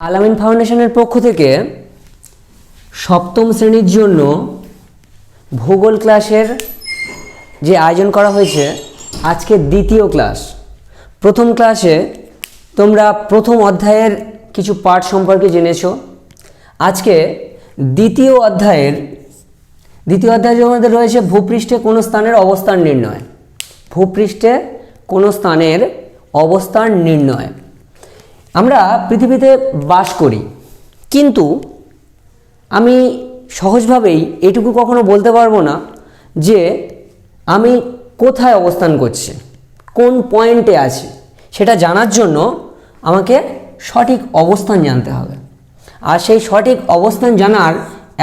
আলামিন ফাউন্ডেশনের পক্ষ থেকে সপ্তম শ্রেণীর জন্য ভূগোল ক্লাসের যে আয়োজন করা হয়েছে, আজকে দ্বিতীয় ক্লাস। প্রথম ক্লাসে তোমরা প্রথম অধ্যায়ের কিছু পাঠ সম্পর্কে জেনেছো। আজকে দ্বিতীয় অধ্যায়ের মধ্যে রয়েছে ভূপৃষ্ঠে কোনো স্থানের অবস্থান নির্ণয়। ভূপৃষ্ঠে কোনো স্থানের অবস্থান নির্ণয়। আমরা পৃথিবীতে বাস করি, কিন্তু আমি সহজভাবেই এটুকু কখনো বলতে পারবো না যে আমি কোথায় অবস্থান করছি, কোন পয়েন্টে আছি। সেটা জানার জন্য আমাকে সঠিক অবস্থান জানতে হবে, আর সেই সঠিক অবস্থান জানার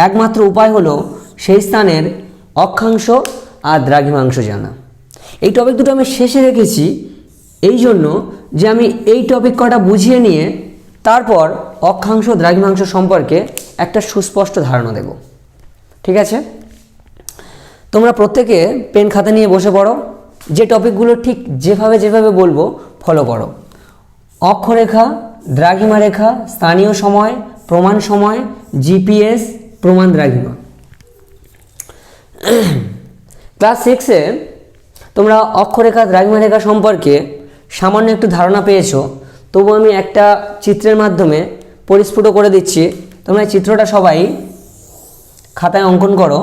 একমাত্র উপায় হলো সেই স্থানের অক্ষাংশ আর দ্রাঘিমাংশ জানা। এই টপিক দুটো আমি শেষে রেখেছি এই জন্য যে আমি এই টপিক কটা বুঝিয়ে নিয়ে তারপর অক্ষাংশ দ্রাঘিমাংশ সম্পর্কে একটা সুস্পষ্ট ধারণা দেব। ঠিক আছে, তোমরা প্রত্যেকে পেন খাতা নিয়ে বসে পড়ো। যে টপিকগুলো ঠিক যেভাবে বলবো ফলো করো। অক্ষরেখা, দ্রাঘিমা রেখা, স্থানীয় সময়, প্রমাণ সময়, জিপিএস, প্রমাণ দ্রাঘিমা। ক্লাস 6-এ তোমরা অক্ষরেখা, দ্রাঘিমা রেখা সম্পর্কে সামান্য একটু ধারণা পেয়েছো, তবু আমি একটা চিত্রের মাধ্যমে পরিস্ফুট করে দিচ্ছি। তোমরা এই চিত্রটা সবাই খাতায় অঙ্কন করো।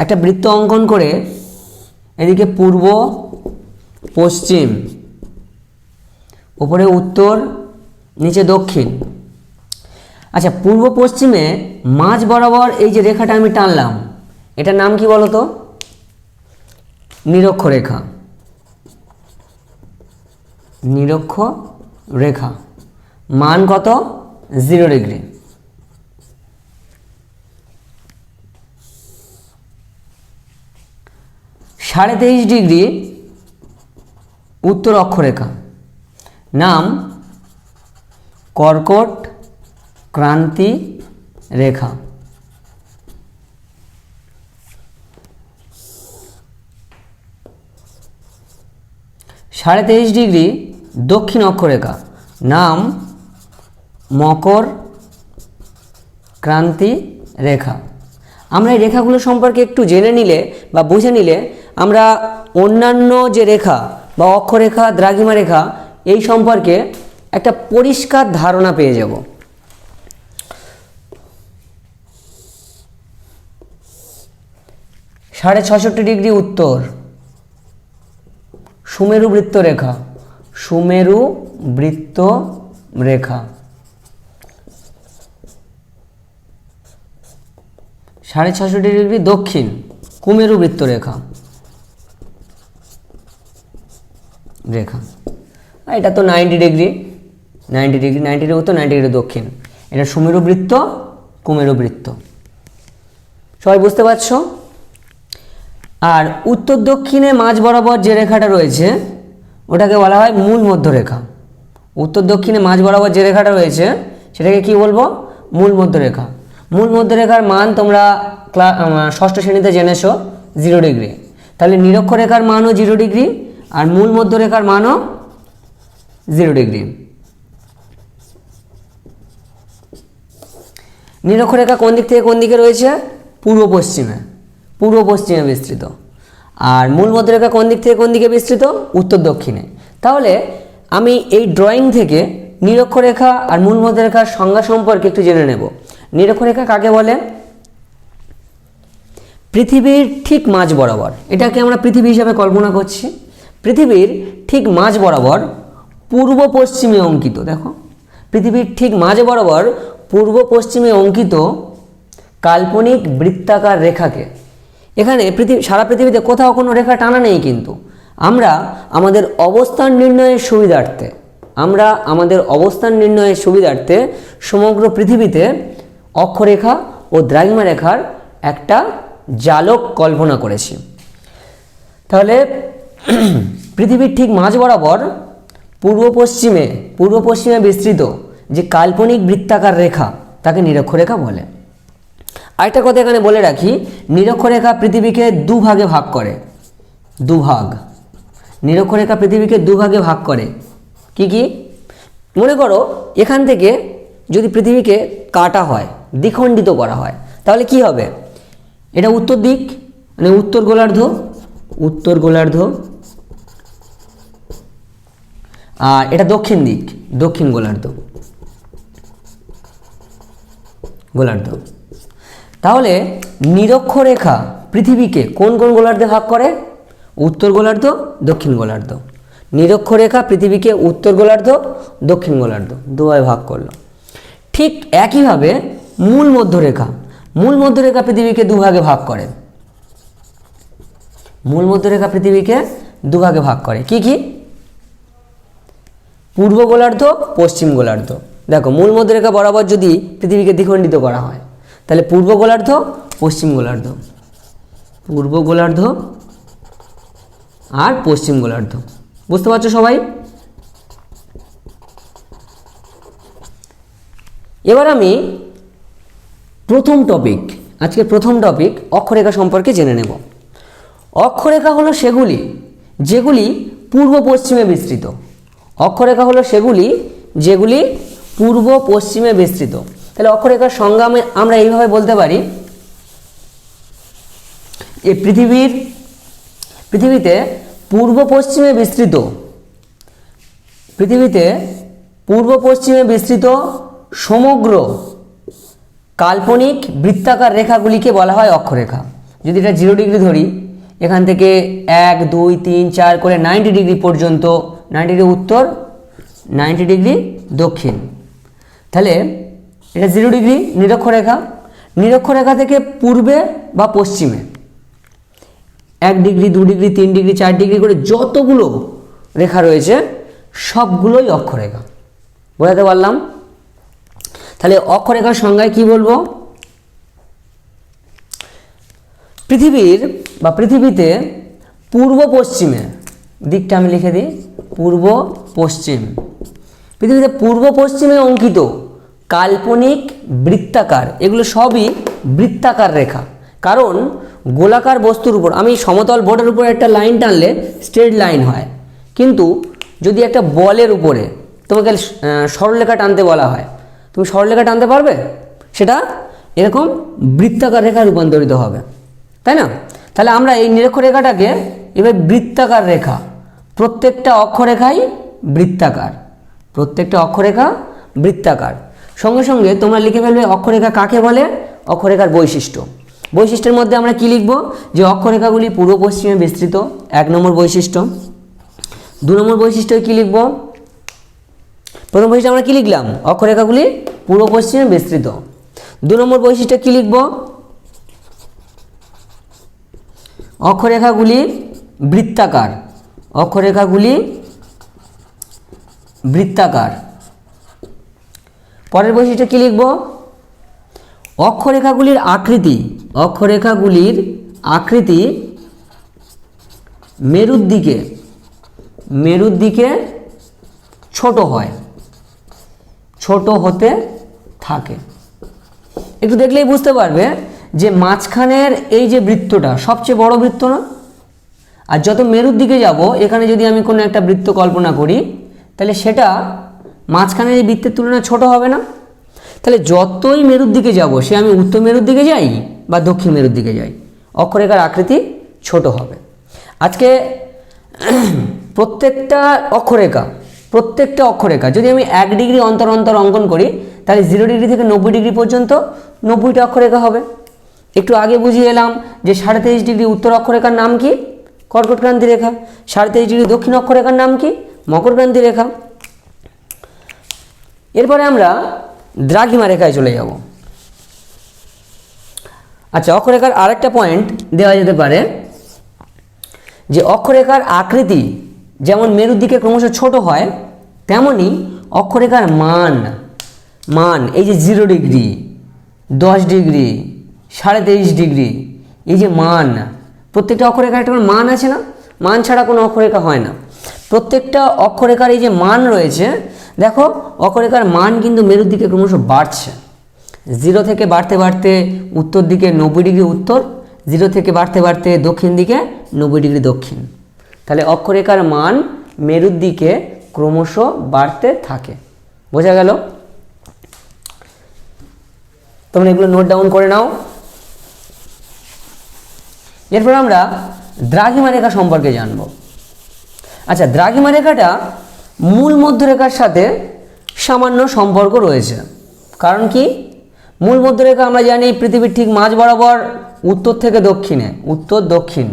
একটা বৃত্ত অঙ্কন করে এদিকে পূর্ব, পশ্চিম, উপরে উত্তর, নিচে দক্ষিণ। আচ্ছা, পূর্ব পশ্চিমে মাঝ বরাবর এই যে রেখাটা আমি টানলাম, এটার নাম কি বলো তো? নিরক্ষরেখা। নিরক্ষরেখা মান কত? 0 ডিগ্রি। সাড়ে 23 ডিগ্রি উত্তর অক্ষরেখা, নাম কর্কট ক্রান্তি রেখা। সাড়ে 23 ডিগ্রি দক্ষিণ অক্ষরেখা, নাম মকর ক্রান্তি রেখা। আমরা এই রেখাগুলো সম্পর্কে একটু জেনে নিলে বা বুঝে নিলে আমরা অন্যান্য যে রেখা বা অক্ষরেখা, দ্রাঘিমা রেখা এই সম্পর্কে একটা পরিষ্কার ধারণা পেয়ে যাব। সাড়ে 66 ডিগ্রি উত্তর সুমেরু বৃত্ত রেখা। সুমেরু বৃত্ত রেখা। সাড়ে 66 ডিগ্রি দক্ষিণ কুমেরু বৃত্ত রেখা। এটা তো 90 ডিগ্রি উত্তর, 90 ডিগ্রি দক্ষিণ। এটা সুমেরু বৃত্ত, কুমেরু বৃত্ত। সবাই বুঝতে পারছো? আর উত্তর দক্ষিণে মাঝ বরাবর যে রেখাটা রয়েছে ওটাকে বলা হয় মূল মধ্যরেখা। উত্তর দক্ষিণে মাঝ বরাবর যে রেখাটা রয়েছে সেটাকে কি বলবো? মূল মধ্যরেখা। মূল মধ্যরেখার মান তোমরা ষষ্ঠ শ্রেণীতে জেনেছো 0 ডিগ্রি। তাহলে নিরক্ষরেখার মানও 0 ডিগ্রি আর মূল মধ্যরেখার মানও 0 ডিগ্রি। নিরক্ষরেখা কোন দিক থেকে কোন দিকে রয়েছে? পূর্ব পশ্চিমে বিস্তৃত। আর মূল মধ্যরেখা কোন দিক থেকে কোন দিকে বিস্তৃত? উত্তর দক্ষিণে। তাহলে আমি এই ড্রয়িং থেকে নিরক্ষরেখা আর মূল মধ্যরেখার সংজ্ঞা সম্পর্কে একটু জেনে নেব। নিরক্ষরেখা কাকে বলে? পৃথিবীর ঠিক মাঝ বরাবর, এটাকে আমরা পৃথিবী হিসাবে কল্পনা করছি। পৃথিবীর ঠিক মাঝ বরাবর পূর্ব পশ্চিমে অঙ্কিত, দেখো পৃথিবীর ঠিক মাঝ বরাবর পূর্ব পশ্চিমে অঙ্কিত কাল্পনিক বৃত্তাকার রেখাকে, এখানে সারা পৃথিবীতে কোথাও কোনো রেখা টানা নেই, কিন্তু আমরা আমাদের অবস্থান নির্ণয়ের সুবিধার্থে সমগ্র পৃথিবীতে অক্ষরেখা ও দ্রাঘিমা রেখার একটা জালক কল্পনা করেছি। তাহলে পৃথিবীর ঠিক মাঝ বরাবর পূর্ব পশ্চিমে বিস্তৃত যে কাল্পনিক বৃত্তাকার রেখা তাকে নিরক্ষরেখা বলে। আরেকটা কথা এখানে বলে রাখি, নিরক্ষরেখা পৃথিবীকে দুভাগে ভাগ করে। নিরক্ষরেখা পৃথিবীকে দুভাগে ভাগ করে। কি কি? মনে করো এখান থেকে যদি পৃথিবীকে কাটা হয়, দ্বিখণ্ডিত করা হয়, তাহলে কি হবে? এটা উত্তর দিক মানে উত্তর গোলার্ধ, উত্তর গোলার্ধ, আর এটা দক্ষিণ দিক, দক্ষিণ গোলার্ধ, গোলার্ধ। তাহলে নিরক্ষরেখা পৃথিবীকে কোন কোন গোলার্ধে ভাগ করে? উত্তর গোলার্ধ, দক্ষিণ গোলার্ধ। নিরক্ষরেখা পৃথিবীকে উত্তর গোলার্ধ, দক্ষিণ গোলার্ধ দুভাবে ভাগ করলো। ঠিক একইভাবে মূল মধ্যরেখা, মূল মধ্যরেখা পৃথিবীকে দুভাগে ভাগ করে। মূল মধ্যরেখা পৃথিবীকে দুভাগে ভাগ করে। কি কি? পূর্ব গোলার্ধ, পশ্চিম গোলার্ধ। দেখো মূল মধ্যরেখা বরাবর যদি পৃথিবীকে দ্বিখণ্ডিত করা হয়, তাহলে পূর্ব গোলার্ধ, পশ্চিম গোলার্ধ, পূর্ব গোলার্ধ আর পশ্চিম গোলার্ধ। বুঝতে পারছো সবাই? এবার আমি প্রথম টপিক, আজকের প্রথম টপিক অক্ষরেখা সম্পর্কে জেনে নেব। অক্ষরেখা হলো সেগুলি যেগুলি পূর্ব পশ্চিমে বিস্তৃত। অক্ষরেখা হলো সেগুলি যেগুলি পূর্ব পশ্চিমে বিস্তৃত। তাহলে অক্ষরেখার সংজ্ঞা আমরা এইভাবে বলতে পারি, এই পৃথিবীতে পূর্ব পশ্চিমে বিস্তৃত, পৃথিবীতে পূর্ব পশ্চিমে বিস্তৃত সমগ্র কাল্পনিক বৃত্তাকার রেখাগুলিকে বলা হয় অক্ষরেখা। যদি এটা 0 ডিগ্রি ধরি, এখান থেকে 1 2 3 4 করে 90 ডিগ্রি পর্যন্ত, 90 ডিগ্রি উত্তর, 90 ডিগ্রি দক্ষিণ, তাহলে এটা 0 ডিগ্রি নিরক্ষরেখা। নিরক্ষরেখা থেকে পূর্বে বা পশ্চিমে 1 ডিগ্রি 2 ডিগ্রি 3 ডিগ্রি 4 ডিগ্রি করে যতগুলো রেখা রয়েছে সবগুলোই অক্ষরেখা। বোঝাতে পারলাম? তাহলে অক্ষরেখার সংজ্ঞায় কি বলবো? পৃথিবীতে পূর্ব পশ্চিমে, দিকটা আমি লিখে দিই, পূর্ব পশ্চিম, পৃথিবীতে পূর্ব পশ্চিমে অঙ্কিত কাল্পনিক বৃত্তাকার, এগুলো সবই বৃত্তাকার রেখা। কারণ গোলাকার বস্তুর উপর, আমি সমতল বোর্ডের উপর একটা লাইন টানলে স্ট্রেট লাইন হয়, কিন্তু যদি একটা বলের উপরে তোমাকে সরলরেখা টানতে বলা হয়, তুমি সরলরেখা টানতে পারবে? সেটা এরকম বৃত্তাকার রেখায় রূপান্তরিত হবে, তাই না? তাহলে আমরা এই নিরক্ষরেখাটাকে এবার বৃত্তাকার রেখা, প্রত্যেকটা অক্ষরেখাই বৃত্তাকার, প্রত্যেকটা অক্ষরেখা বৃত্তাকার। সঙ্গে সঙ্গে তোমরা লিখে ফেলবে অক্ষরেখা কাকে বলে, অক্ষরেখার বৈশিষ্ট্য। বৈশিষ্ট্যের মধ্যে আমরা কি লিখব? যে অক্ষরেখাগুলি পূর্ব পশ্চিমে বিস্তৃত, 1 নম্বর বৈশিষ্ট্য। 2 নম্বর বৈশিষ্ট্য কি লিখব? প্রথম বৈশিষ্ট্য আমরা কি লিখলাম? অক্ষরেখাগুলি পূর্ব পশ্চিমে বিস্তৃত। 2 নম্বর বৈশিষ্ট্য কি লিখব? অক্ষরেখাগুলি বৃত্তাকার, অক্ষরেখাগুলি বৃত্তাকার। পরের বৈশিষ্ট্য কি লিখব? অক্ষরেখাগুলির আকৃতি, অক্ষরেখাগুলির আকৃতি মেরুর দিকে ছোট হয়, ছোট হতে থাকে। একটু দেখলেই বুঝতে পারবে যে মাঝখানের এই যে বৃত্তটা সবচেয়ে বড় বৃত্ত না? আর যত মেরুর দিকে যাব, এখানে যদি আমি কোনো একটা বৃত্ত কল্পনা করি, তাহলে সেটা মাঝখানের এই বৃত্তের তুলনায় ছোট হবে না? তাহলে যতই মেরুর দিকে যাব, সে আমি উত্তর মেরুর দিকে যাই বা দক্ষিণ মেরুর দিকে যাই, অক্ষরেখার আকৃতি ছোট হবে। আজকে প্রত্যেকটা অক্ষরেখা যদি আমি 1 ডিগ্রি অন্তর অন্তর অঙ্কন করি, তাহলে 0 ডিগ্রি থেকে 90 ডিগ্রি পর্যন্ত 90টা অক্ষরেখা হবে। একটু আগে বুঝিয়ে এলাম যে 23.5 ডিগ্রি উত্তর অক্ষরেখার নাম কি? কর্কটক্রান্তি রেখা। 23.5 ডিগ্রি দক্ষিণ অক্ষরেখার নাম কি? মকরক্রান্তি রেখা। এরপরে আমরা দ্রাঘিমা রেখায় চলে যাব। আচ্ছা, অক্ষরেখার আরেকটা পয়েন্ট দেওয়া যেতে পারে যে অক্ষরেখার আকৃতি যেমন মেরুর দিকে ক্রমশ ছোট হয়, তেমনি অক্ষরেখার মান এই যে 0 ডিগ্রি, 10 ডিগ্রি, 23.5 ডিগ্রি, এই যে মান, প্রত্যেকটা অক্ষরেখার একটা মান আছে না? মান ছাড়া কোনো অক্ষরেখা হয় না। প্রত্যেকটা অক্ষরেখার এই যে মান রয়েছে, দেখো অক্ষরেখার মান কিন্তু মেরুর দিকে ক্রমশ বাড়ছে। 0 থেকে বাড়তে বাড়তে উত্তর দিকে 90 ডিগ্রি উত্তর, 0 থেকে বাড়তে বাড়তে দক্ষিণ দিকে 90 ডিগ্রি দক্ষিণ। তাহলে অক্ষরেখার মান মেরুর দিকে ক্রমশ বাড়তে থাকে। বোঝা গেল? তোমরা এগুলো নোট ডাউন করে নাও। এরপর আমরা দ্রাঘিমা রেখা সম্পর্কে জানব। আচ্ছা, দ্রাঘিমা রেখাটা মূল মধ্যরেখার সাথে সামান্য সম্পর্ক রয়েছে। কারণ কি? মূল মধ্যরেখা আমরা জানি পৃথিবীর ঠিক মাঝ বরাবর উত্তর থেকে দক্ষিণে, উত্তর দক্ষিণ।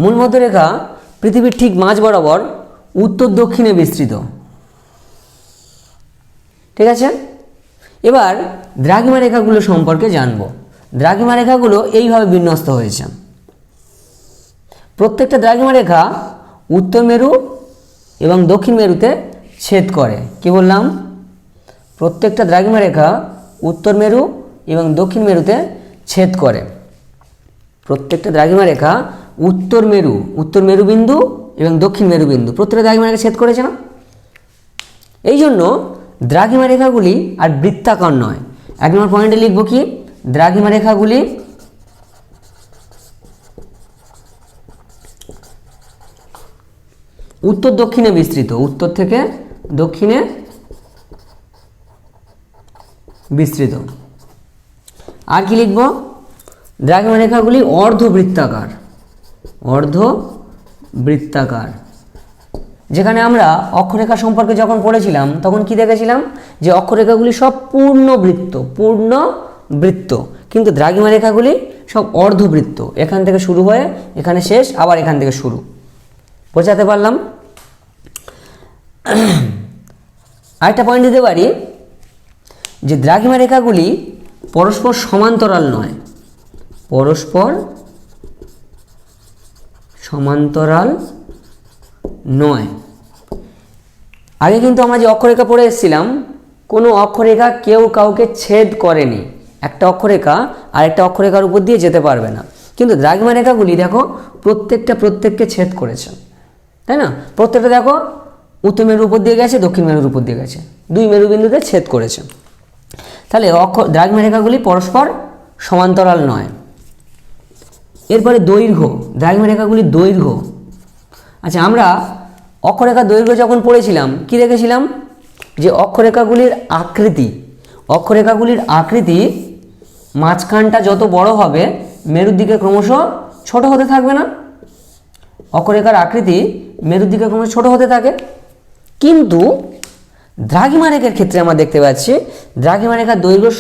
মূল মধ্যরেখা পৃথিবীর ঠিক মাঝ বরাবর উত্তর দক্ষিণে বিস্তৃত। ঠিক আছে? এবার দ্রাঘিমা রেখাগুলো সম্পর্কে জানব। দ্রাঘিমা রেখাগুলো এইভাবে বিন্যস্ত হয়েছে। প্রত্যেকটা দ্রাঘিমা রেখা উত্তর মেরু এবং দক্ষিণ মেরুতে ছেদ করে। কি বললাম? প্রত্যেকটা দ্রাঘিমা রেখা উত্তর মেরু এবং দক্ষিণ মেরুতে ছেদ করে। প্রত্যেকটা দ্রাঘিমা রেখা উত্তর মেরু বিন্দু এবং দক্ষিণ মেরু বিন্দু প্রত্যেকটা দ্রাঘিমা রেখা ছেদ করেছে না? এই জন্য দ্রাঘিমা রেখাগুলি আর বৃত্তাকার নয়। 1 নম্বর পয়েন্টে লিখব কি? দ্রাঘিমা রেখাগুলি উত্তর দক্ষিণে বিস্তৃত, উত্তর থেকে দক্ষিণে বিস্তৃত। আর কি লিখব? দ্রাঘিমা রেখাগুলি অর্ধবৃত্তাকার, অর্ধবৃত্তাকার। যেখানে আমরা অক্ষরেখা সম্পর্কে যখন পড়েছিলাম তখন কি দেখেছিলাম? যে অক্ষরেখাগুলি সব পূর্ণ বৃত্ত, কিন্তু দ্রাঘিমা রেখাগুলি সব অর্ধবৃত্ত। এখান থেকে শুরু হয়ে এখানে শেষ, আবার এখান থেকে শুরু। বোঝাতে পারলাম? আরেকটা পয়েন্ট দিতে পারি যে দ্রাঘিমা রেখাগুলি পরস্পর সমান্তরাল নয়, পরস্পর সমান্তরাল নয়। আগে কিন্তু আমরা যে অক্ষরেখা পড়ে এসেছিলাম, কোনো অক্ষরেখা কেউ কাউকে ছেদ করেনি। একটা অক্ষরেখা আরেকটা অক্ষরেখার উপর দিয়ে যেতে পারবে না, কিন্তু দ্রাঘিমা রেখাগুলি দেখো প্রত্যেককে ছেদ করেছে, তাই না? প্রত্যেকটা দেখো উত্তর মেরুর উপর দিয়ে গেছে, দক্ষিণ মেরুর উপর দিয়ে গেছে, 2 মেরুবিন্দুতে ছেদ করেছে। তাহলে দ্রাঘিমা রেখাগুলি পরস্পর সমান্তরাল নয়। এরপরে দৈর্ঘ্য, দ্রাঘিমা রেখাগুলির দৈর্ঘ্য। আচ্ছা, আমরা অক্ষরেখার দৈর্ঘ্য যখন পড়েছিলাম কি দেখেছিলাম? যে অক্ষরেখাগুলির আকৃতি মাঝখানটা যত বড় হবে মেরুর দিকে ক্রমশ ছোট হতে থাকবে না? অক্ষরেখার আকৃতি মেরুর দিকে ক্রমশ ছোট হতে থাকে। কিন্তু দ্রাঘিমা রেখার ক্ষেত্রে আমরা দেখতে পাচ্ছি দ্রাঘিমা রেখার দৈর্ঘ্য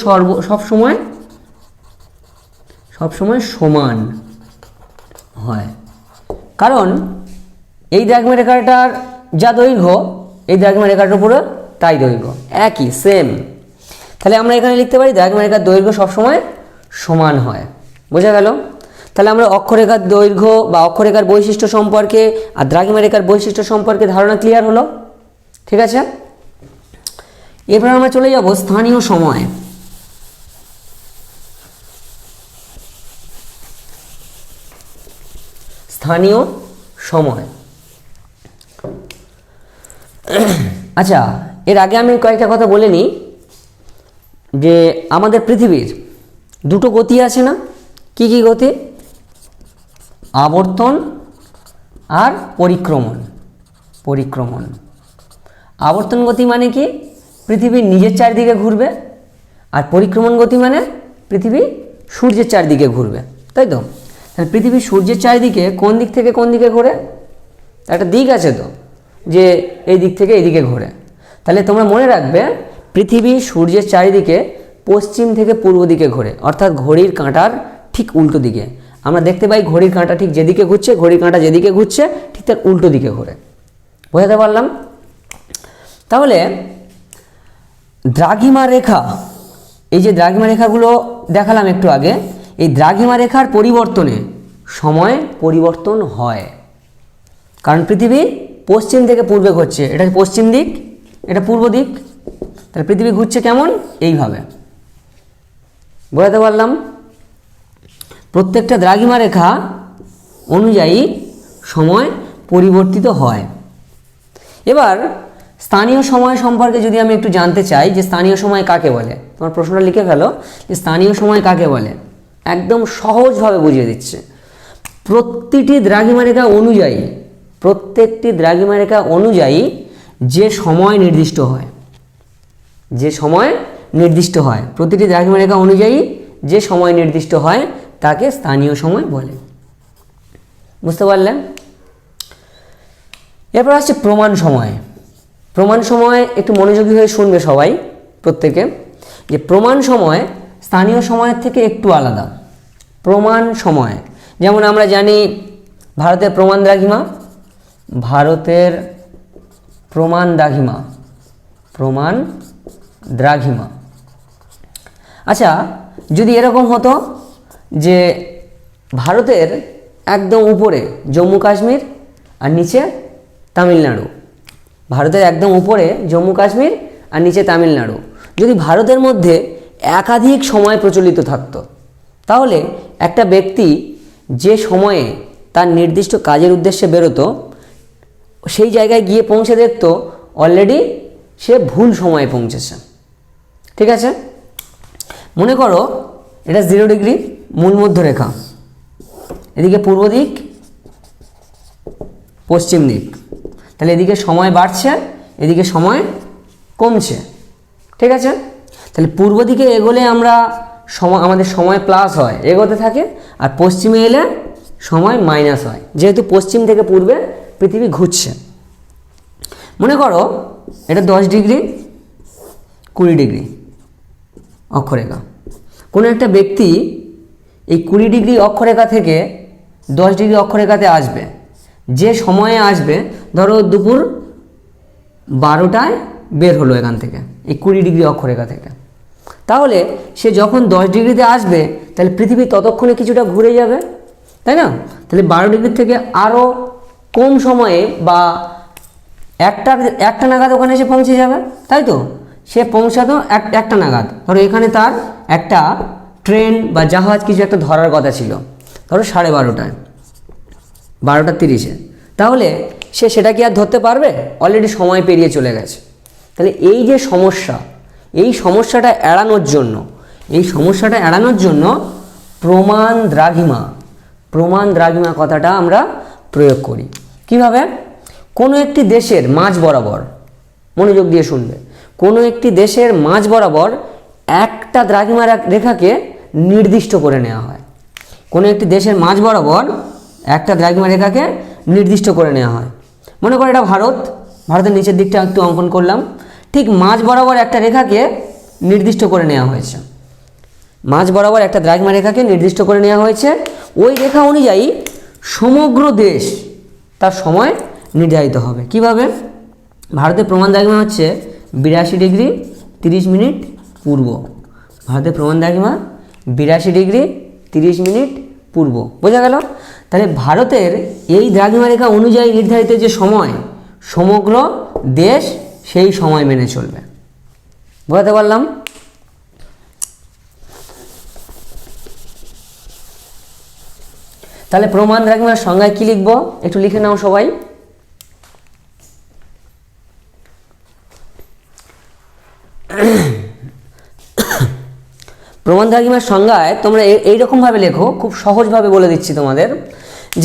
সবসময় সমান হয়। কারণ এই দ্রাঘিমা রেখাটার যা দৈর্ঘ্য এই দ্রাঘিমা রেখাটার উপরে তাই দৈর্ঘ্য, একই সেম। তাহলে আমরা এখানে লিখতে পারি দ্রাঘিমা রেখার দৈর্ঘ্য সবসময় সমান হয়। বোঝা গেল? তাহলে আমরা অক্ষরেখার দৈর্ঘ্য বা অক্ষরেখার বৈশিষ্ট্য সম্পর্কে আর দ্রাঘিমা রেখার বৈশিষ্ট্য সম্পর্কে ধারণা ক্লিয়ার হলো। ঠিক আছে? এরপর আমরা চলে যাব স্থানীয় সময়। স্থানীয় সময়। আচ্ছা, এর আগে আমি কয়েকটা কথা বলে নিই যে আমাদের পৃথিবীর 2টো গতি আছে না? কি কি গতি? আবর্তন আর পরিক্রমণ। আবর্তন গতি মানে কি? পৃথিবী নিজের চারদিকে ঘুরবে, আর পরিক্রমণ গতি মানে পৃথিবী সূর্যের চারদিকে ঘুরবে, তাই তো? তাহলে পৃথিবী সূর্যের চারিদিকে কোন দিক থেকে কোন দিকে ঘোরে? একটা দিক আছে তো, যে এই দিক থেকে এই দিকে ঘোরে। তাহলে তোমরা মনে রাখবে পৃথিবী সূর্যের চারিদিকে পশ্চিম থেকে পূর্ব দিকে ঘোরে, অর্থাৎ ঘড়ির কাঁটার ঠিক উল্টো দিকে। আমরা দেখতে পাই ঘড়ির কাঁটা ঠিক যেদিকে ঘুরছে, ঘড়ির কাঁটা যেদিকে ঘুরছে ঠিক তার উল্টো দিকে ঘোরে। বোঝাতে পারলাম? তাহলে দ্রাঘিমা রেখা, এই যে দ্রাঘিমা রেখাগুলো দেখালাম একটু আগে, এই দ্রাঘিমা রেখার পরিবর্তনে সময় পরিবর্তন হয়। কারণ পৃথিবী পশ্চিম থেকে পূর্বে ঘুরছে, এটা পশ্চিম দিক, এটা পূর্ব দিক। তাহলে পৃথিবী ঘুরছে কেমন? এইভাবে। বোঝাতে পারলাম? প্রত্যেকটা দ্রাঘিমা রেখা অনুযায়ী সময় পরিবর্তিত হয়। এবার স্থানীয় সময় সম্পর্কে যদি আমি একটু জানতে চাই যে স্থানীয় সময় কাকে বলে, তোমার প্রশ্নটা লিখে ফেলো যে স্থানীয় সময় কাকে বলে। একদম সহজভাবে বুঝিয়ে দিচ্ছে। প্রতিটি দ্রাঘিমা রেখা অনুযায়ী প্রত্যেকটি দ্রাঘিমা রেখা অনুযায়ী যে সময় নির্দিষ্ট হয়, যে সময় নির্দিষ্ট হয়, প্রতিটি দ্রাঘিমা রেখা অনুযায়ী যে সময় নির্দিষ্ট হয় তাকে স্থানীয় সময় বলে। বুঝতে পারলেন? এরপর আসছে প্রমাণ সময়। প্রমাণ সময় একটু মনোযোগী হয়ে শুনবে সবাই, প্রত্যেকে, যে প্রমাণ সময় স্থানীয় সময়ের থেকে একটু আলাদা। প্রমাণ সময় যেমন আমরা জানি ভারতের প্রমাণ দ্রাঘিমা, ভারতের প্রমাণ দ্রাঘিমা, প্রমাণ দ্রাঘিমা। আচ্ছা, যদি এরকম হতো যে ভারতের একদম উপরে জম্মু কাশ্মীর আর নিচে তামিলনাড়ু, ভারতের একদম উপরে জম্মু কাশ্মীর আর নিচে তামিলনাড়ু, যদি ভারতের মধ্যে একাধিক সময় প্রচলিত থাকতো, তাহলে একটা ব্যক্তি যে সময়ে তার নির্দিষ্ট কাজের উদ্দেশ্যে বেরোতো, সেই জায়গায় গিয়ে পৌঁছে দেখতো অলরেডি সে ভুল সময়ে পৌঁছেছে। ঠিক আছে? মনে করো এটা 0 ডিগ্রি মূল মধ্যরেখা, এদিকে পূর্ব দিক, পশ্চিম দিক, তাহলে এদিকে সময় বাড়ছে, এদিকে সময় কমছে। ঠিক আছে? তাহলে পূর্ব দিকে এগোলে আমরা আমাদের সময় প্লাস হয়, এগোতে থাকে, আর পশ্চিমে এলে সময় মাইনাস হয়, যেহেতু পশ্চিম থেকে পূর্বে পৃথিবী ঘুরছে। মনে করো এটা 10 ডিগ্রি 20 ডিগ্রি অক্ষরেখা। কোনো একটা ব্যক্তি এই 20 ডিগ্রি অক্ষরেখা থেকে 10 ডিগ্রি অক্ষরেখাতে আসবে, যে সময়ে আসবে, ধরো দুপুর 12টায় বের হলো এখান থেকে, এই 20 ডিগ্রি অক্ষরেখা থেকে, তাহলে সে যখন 10 ডিগ্রিতে আসবে তাহলে পৃথিবী ততক্ষণে কিছুটা ঘুরে যাবে, তাই না? তাহলে 12 ডিগ্রি থেকে আরও কম সময়ে বা একটা নাগাদ ওখানে এসে পৌঁছে যাবে, তাই তো? সে পৌঁছাতো একটা নাগাদ, ধরো এখানে তার একটা ট্রেন বা জাহাজ কিছু একটা ধরার কথা ছিল, ধরো 12:30টায়, 12:30, তাহলে সে সেটা কি আর ধরতে পারবে? অলরেডি সময় পেরিয়ে চলে গেছে। তাহলে এই যে সমস্যা, এই সমস্যাটা এড়ানোর জন্য, এই সমস্যাটা এড়ানোর জন্য প্রমাণ দ্রাঘিমা, প্রমাণ দ্রাঘিমা কথাটা আমরা প্রয়োগ করি। কিভাবে? কোনো একটি দেশের মাঝ বরাবর, মনোযোগ দিয়ে শুনবে, কোনো একটি দেশের মাঝ বরাবর একটা দ্রাঘিমা রেখাকে নির্দিষ্ট করে নেওয়া হয়। কোনো একটি দেশের মাঝ বরাবর একটা দ্রাঘিমা রেখাকে নির্দিষ্ট করে নেওয়া হয়। মনে করো এটা ভারত, ভারতের নিচের দিকটা একটু অঙ্কন করলাম, ঠিক মাঝ বরাবর একটা রেখাকে নির্দিষ্ট করে নেওয়া হয়েছে, মাঝ বরাবর একটা দ্রাঘিমা রেখাকে নির্দিষ্ট করে নেওয়া হয়েছে। ওই রেখা অনুযায়ী সমগ্র দেশ তার সময় নির্ধারিত হবে। কিভাবে? ভারতের প্রমাণ দ্রাঘিমা হচ্ছে 82 ডিগ্রি 30 মিনিট পূর্ব, ভারতের প্রমাণ দ্রাঘিমা 82 ডিগ্রি 30 মিনিট পূর্ব। বোঝা গেল? তাহলে ভারতের এই দ্রাঘিমা রেখা অনুযায়ী নির্ধারিত যে সময়, সমগ্র দেশ সেই সময় মেনে চলবে। বোঝাতে পারলাম? তাহলে প্রমাণ দ্রাঘিমার সংজ্ঞায় কি লিখব একটু লিখে নাও সবাই। প্রমাণ দ্রাঘিমার সংজ্ঞায় তোমরা এইরকমভাবে লেখো, খুব সহজভাবে বলে দিচ্ছি তোমাদের,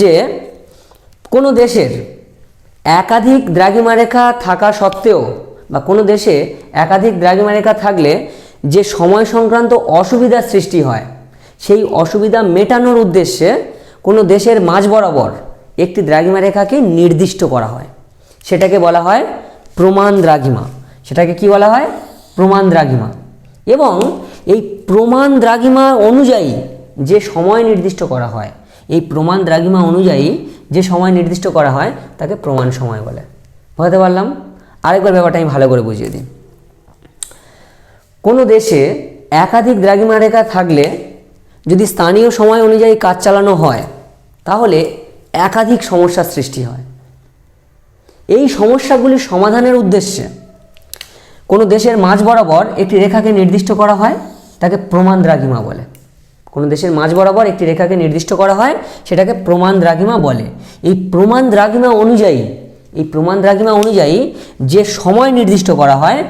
যে কোনো দেশের একাধিক দ্রাঘিমা রেখা থাকা সত্ত্বেও বা কোনো দেশে একাধিক দ্রাঘিমা রেখা থাকলে যে সময় সংক্রান্ত অসুবিধার সৃষ্টি হয়, সেই অসুবিধা মেটানোর উদ্দেশ্যে কোনো দেশের মাঝ বরাবর একটি দ্রাঘিমা রেখাকে নির্দিষ্ট করা হয়, সেটাকে বলা হয় প্রমাণ দ্রাঘিমা। সেটাকে কি বলা হয়? প্রমাণ দ্রাঘিমা। এবং এই প্রমাণ দ্রাঘিমা অনুযায়ী যে সময় নির্দিষ্ট করা হয়, এই প্রমাণ দ্রাঘিমা অনুযায়ী যে সময় নির্দিষ্ট করা হয় তাকে প্রমাণ সময় বলে। বুঝতে পারলাম? আরেকবার ব্যাপারটা আমি ভালো করে বুঝিয়ে দিই। কোনো দেশে একাধিক দ্রাঘিমা রেখা থাকলে যদি স্থানীয় সময় অনুযায়ী কাজ চালানো হয় তাহলে একাধিক সমস্যার সৃষ্টি হয়। এই সমস্যাগুলি সমাধানের উদ্দেশ্যে কোনো দেশের মাঝ বরাবর একটি রেখাকে নির্দিষ্ট করা হয়, তাকে প্রমাণ দ্রাঘিমা বলে। কোনো দেশের মাঝ বরাবর একটি রেখাকে নির্দিষ্ট করা হয়, সেটাকে প্রমাণ দ্রাঘিমা বলে। এই প্রমাণ দ্রাঘিমা অনুযায়ী যে সময় নির্দিষ্ট করা হয়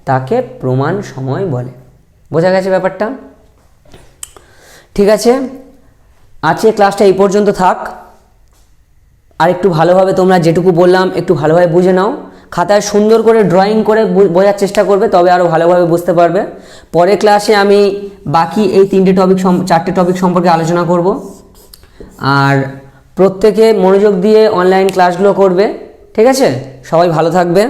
তাকে প্রমাণ সময় বলে। বোঝা গেছে ব্যাপারটা? ঠিক আছে, আজকে ক্লাসটা এই পর্যন্ত থাক। আর একটু ভালোভাবে তোমরা যেটুকু বললাম একটু ভালোভাবে বুঝে নাও, খাতায় সুন্দর করে ড্রয়িং করে বোঝার চেষ্টা করবে, তবে আরও ভালোভাবে বুঝতে পারবে। পরের ক্লাসে আমি বাকি এই চারটে টপিক সম্পর্কে আলোচনা করব। আর প্রত্যেকে মনোযোগ দিয়ে অনলাইন ক্লাসগুলো করবে, ঠিক আছে? সবাই ভালো থাকবে।